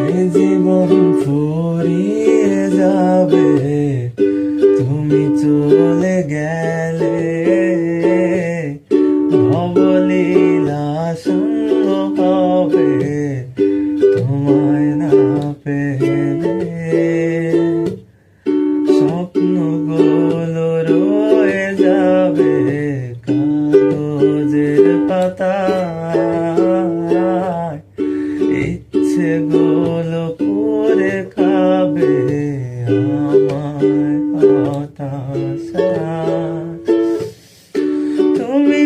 এ জীবন ফুরিয়ে যাবে, তুমি চলে গেলে। ভবলীলা সঙ্গ হবে তোমায় না পেলে। স্বপ্নগুলো রয়ে যাবে কাগজের পাতায়, ইচ্ছেগুলো পুড়ে খাবে আমায় হতাশা। তুমি